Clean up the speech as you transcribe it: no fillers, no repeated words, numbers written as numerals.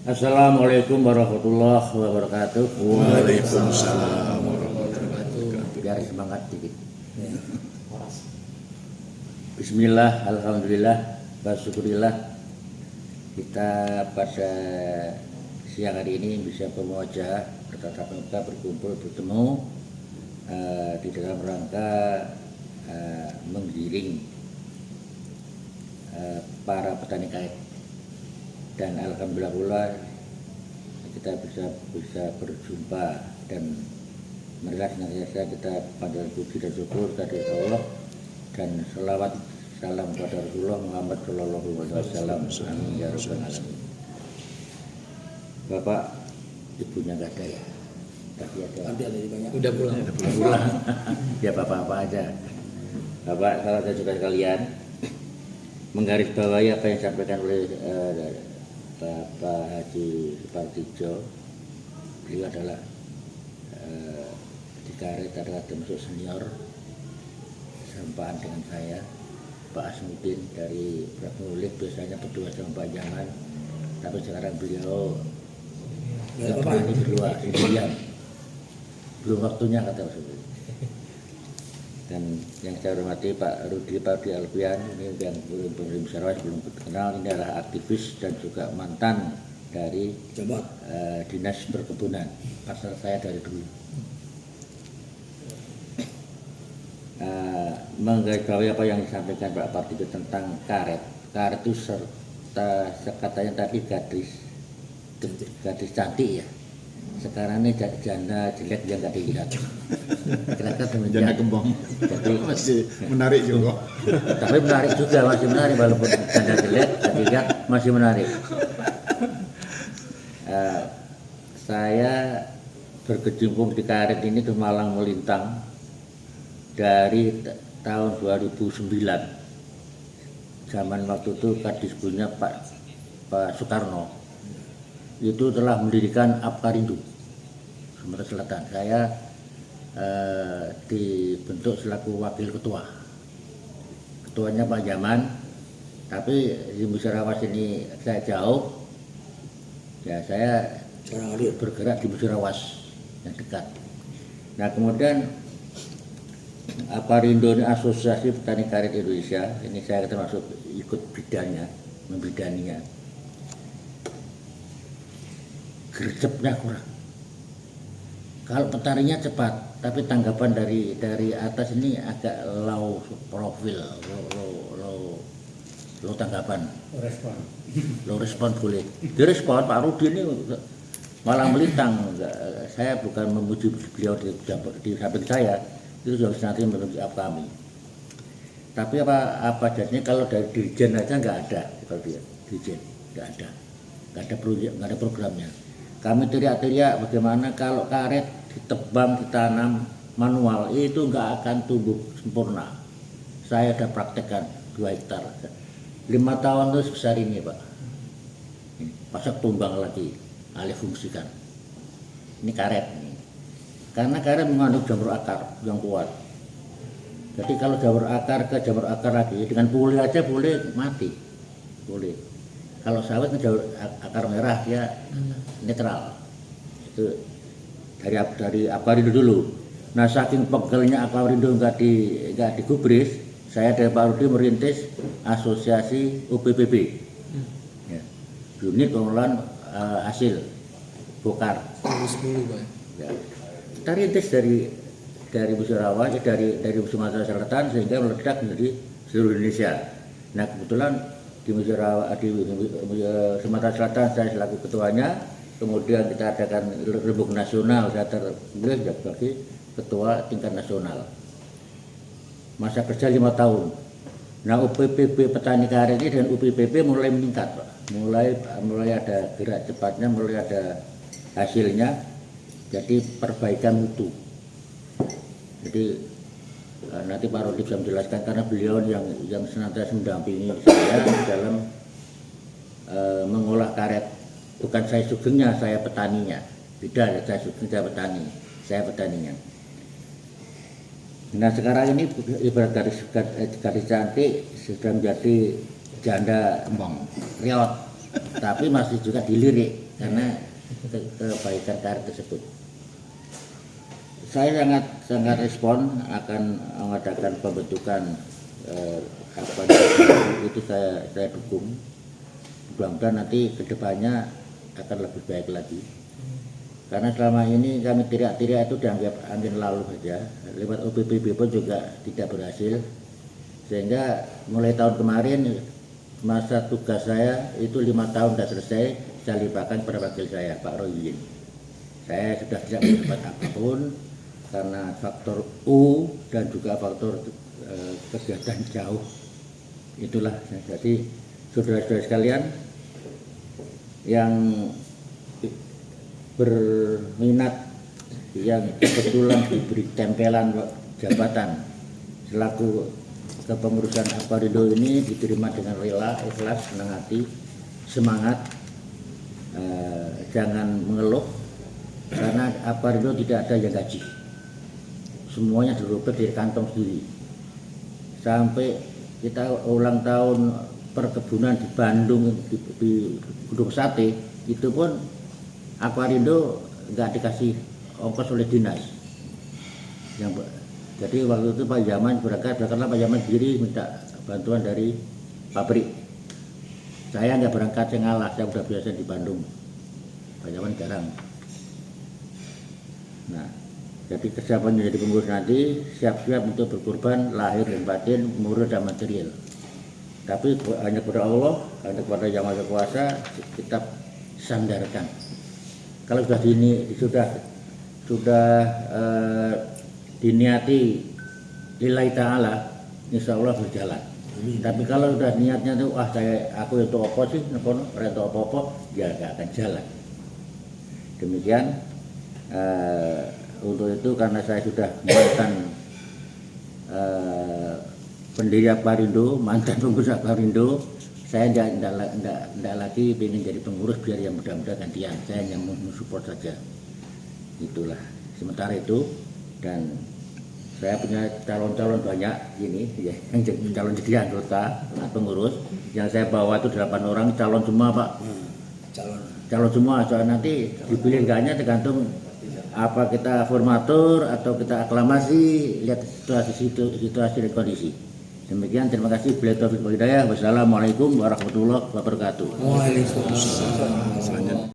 Assalamualaikum warahmatullahi wabarakatuh. Waalaikumsalam warahmatullahi wabarakatuh. Biar semangat dikit. Bismillah, alhamdulillah, wasyukurillah. Kita pada siang hari ini bisa bermuajah, bertatap muka, berkumpul, bertemu di dalam rangka menggiring para petani karet. Dan alhamdulillah pula kita bisa berjumpa dan marilah senantiasa kita panjatkan puji dan syukur dari Allah dan selawat salam kepada Rasulullah Muhammad Shallallahu Alaihi Wasallam. Amin ya rabbal alamin. Bapak, ibunya nggak ada ya? Tapi ada. Nanti ada banyak. Udah pulang. Ya bapak-bapak aja. Bapak, salah satu juga sekalian menggarisbawahi apa yang disampaikan oleh Bapak Haji Supartijo. Beliau adalah di karet adalah termasuk senior sempaan dengan saya, Pak Asmudin dari Pramulik, biasanya berdua sama Pak Jaman, tapi sekarang beliau nggak berani berdua sendirian, belum waktunya kata Rasulullah. Dan yang saya hormati Pak Rudi Alfian, ini yang belum belum kenal, ini adalah aktivis dan juga mantan dari Dinas Perkebunan, pasar saya dari dulu. Menggarisbawahi apa yang disampaikan Pak Partijo tentang karet. Karet itu serta katanya tadi gadis cantik ya. Sekarang ini janda jelek yang nggak dilihat. Kira-kira demikian. Janda kembang. Jadi Masih menarik juga. Tapi menarik juga, masih menarik walaupun janda jelek, tapi kan masih menarik. Saya berkecimpung di karet ini ke Malang Melintang dari tahun 2009. Zaman waktu itu kadisbudnya Pak Soekarno itu telah mendirikan Apkarindo Sumatera Selatan. Saya dibentuk selaku wakil ketua. Ketuanya Pak Jaman, tapi di musyawarah ini saya jauh. Ya saya bergerak di musyawarah yang dekat. Nah kemudian Apkarindo ini Asosiasi Petani Karet Indonesia. Ini saya termasuk ikut bidangnya, membidaninya. Gercepnya kurang. Kalau petaninya cepat, tapi tanggapan dari atas ini agak low profil, low tanggapan. Low respon boleh. Direspon Pak Rudi ini malah melintang. Saya bukan memuji beliau di samping saya, itu sudah nanti menunjuk kami. Tapi apa jadinya kalau dari dirjen aja nggak ada, kalau dia dirjen nggak ada programnya. Kami teriak-teriak bagaimana kalau karet ditebang, ditanam manual itu nggak akan tumbuh sempurna. Saya sudah praktekkan 2 hektar, 5 tahun terus besar ini Pak. Pasak tumbang lagi, alih fungsikan. Ini karet ini. Karena karet mengandung jamur akar yang kuat. Jadi kalau jamur akar ke jamur akar lagi dengan pulih aja boleh mati, boleh. Kalau sawit jamur akar merah dia netral. Itu dari Apkarindo dulu. Nah saking pegelnya Apkarindo nggak digubris, saya dari Pak Rudi merintis asosiasi UPPB, ya, unit pengelolaan hasil bokar. 2010 Pak. Ya. Kita rintis dari musyawarah dari Sumatera Selatan sehingga meledak menjadi seluruh Indonesia. Nah kebetulan di Sumatera Selatan saya selaku ketuanya, kemudian kita adakan rembuk nasional, saya terpilih sebagai ketua tingkat nasional. Masa kerja 5 tahun. Nah UPPB petani karet ini dan UPPB mulai meningkat Pak. Mulai ada gerak cepatnya, mulai ada hasilnya. Jadi perbaikan mutu. Jadi nanti Pak Rudi bisa menjelaskan karena beliau yang senantiasa mendampingi saya dalam mengolah karet. Bukan saya sugengnya, saya petaninya. Beda ya, saya sugeng, saya petaninya. Nah sekarang ini ibarat gadis cantik sudah menjadi janda Kembang. riot. tapi masih juga dilirik karena kebaikan karir tersebut. Saya sangat respon akan mengadakan pembentukan itu saya dukung. Mudah-mudahan nanti kedepannya akan lebih baik lagi. Karena selama ini kami teriak-teriak itu dianggap angin lalu saja. Lewat OPPB pun juga tidak berhasil. Sehingga mulai tahun kemarin masa tugas saya itu 5 tahun sudah selesai, saya limpahkan pada wakil saya, Pak Royin. Saya sudah tidak mendapat apapun karena faktor U dan juga faktor kegiatan jauh. Itulah. Jadi saudara-saudara sekalian yang berminat, yang kebetulan diberi tempelan jabatan selaku kepengurusan Aparindo ini diterima dengan rela, ikhlas, senang hati, semangat, jangan mengeluh karena Aparindo tidak ada yang gaji, semuanya dirobek dari kantong sendiri. Sampai kita ulang tahun perkebunan di Bandung di Gunung Sate itu pun Aparindo nggak dikasih ongkos oleh dinas. Jadi waktu itu Pak Yaman berangkatlah Pak Yaman sendiri minta bantuan dari pabrik. Saya nggak berangkat, saya ngalah, saya udah biasa di Bandung. Pak Yaman jarang. Nah, jadi kesiapan menjadi pengurus nanti siap-siap untuk berkorban lahir dan batin, moral dan material. Tapi hanya kepada Allah, hanya kepada Yang Maha Kuasa kita sandarkan. Kalau sudah diniati lillahi ta'ala, insya Allah berjalan. Tapi kalau sudah niatnya tuh aku itu apa sih, itu apa-apa, ya nggak akan jalan. Demikian untuk itu karena saya sudah mantan pendiri Aparindo, mantan pengurus Aparindo, saya tidak lagi ingin jadi pengurus biar yang mudah-mudahan gantian. Saya hanya mensupport saja. Itulah. Sementara itu dan saya punya calon-calon banyak ini ya, yang calon jadi anggota pengurus. Yang saya bawa itu 8 orang calon semua Pak. Calon semua. Soal nanti dipilih enggaknya tergantung apa kita formatur atau kita aklamasi, lihat situasi dan kondisi. Demikian, terima kasih. Bila taufiq wal hidayah. Wassalamualaikum warahmatullahi wabarakatuh. Waalaikumsalam.